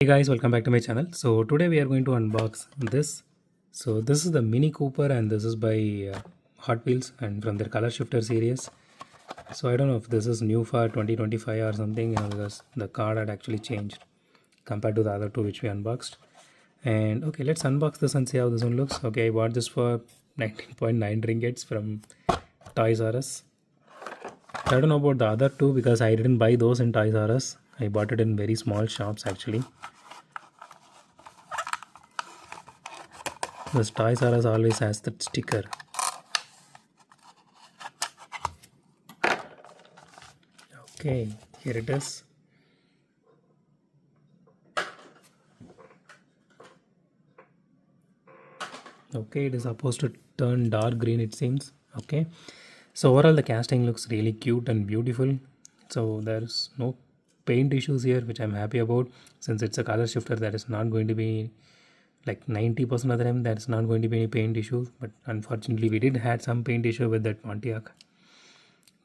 Hey guys, welcome back to my channel. So today we are going to unbox this. So this is the Mini Cooper and this is by Hot Wheels and from their color shifter series. So I don't know if this is new for 2025 or something, because the card had actually changed compared to the other two which we unboxed. And okay, let's unbox this and see how this one looks. Okay, I bought this for 19.9 ringgits from Toys R Us. I don't know about the other two because I didn't buy those in Toys R Us. I bought it in very small shops actually. The Toys R Us always has that sticker. Okay, here it is. Okay, it is supposed to turn dark green, it seems. Okay, so overall the casting looks really cute and beautiful. So there's no paint issues here, which I'm happy about. Since it's a color shifter, there is not going to be, like 90% of the time that's not going to be any paint issues, but unfortunately we did had some paint issue with that Pontiac.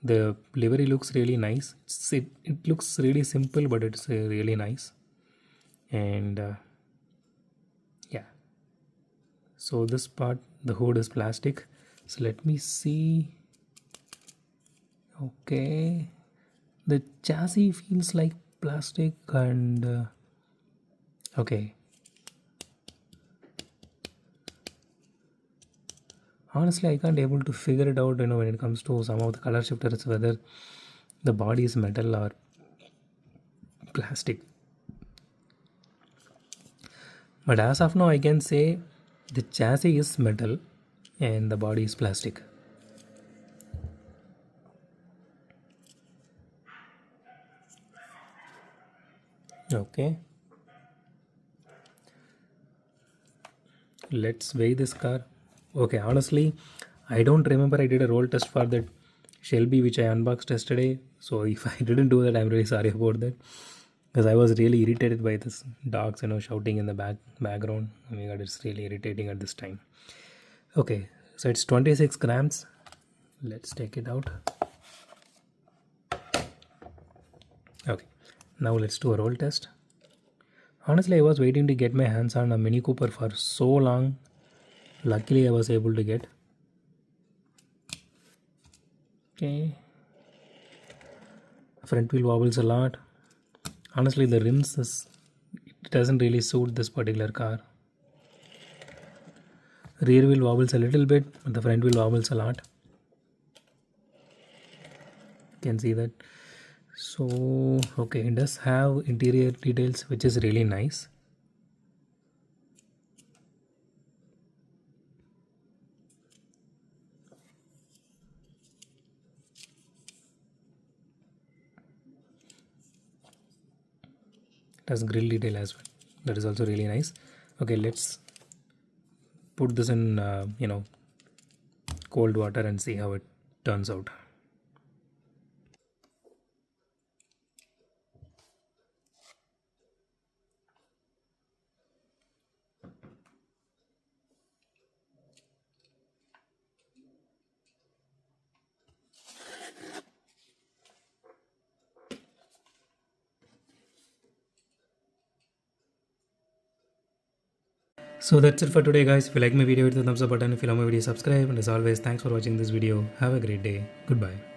The livery looks really nice. It looks really simple, but it's really nice. And yeah, so this part, the hood is plastic. So let me see. Okay, the chassis feels like plastic and okay. Honestly, I can't able to figure it out, when it comes to some of the color shifters, whether the body is metal or plastic. But as of now, I can say the chassis is metal and the body is plastic. Okay. Let's weigh this car. Okay, honestly, I don't remember I did a roll test for that Shelby which I unboxed yesterday. So if I didn't do that, I'm really sorry about that. Because I was really irritated by this dogs, shouting in the background. Oh my god, it's really irritating at this time. Okay, so it's 26 grams. Let's take it out. Okay, now let's do a roll test. Honestly, I was waiting to get my hands on a Mini Cooper for so long. Luckily, I was able to get. Okay. Front wheel wobbles a lot. Honestly, the rims it doesn't really suit this particular car. Rear wheel wobbles a little bit, but the front wheel wobbles a lot. You can see that. So okay, it does have interior details which is really nice. It has grill detail as well. That is also really nice. Okay, let's put this in cold water and see how it turns out. So that's it for today, guys. If you like my video, hit the thumbs up button. If you love my video, subscribe. And as always, thanks for watching this video. Have a great day. Goodbye.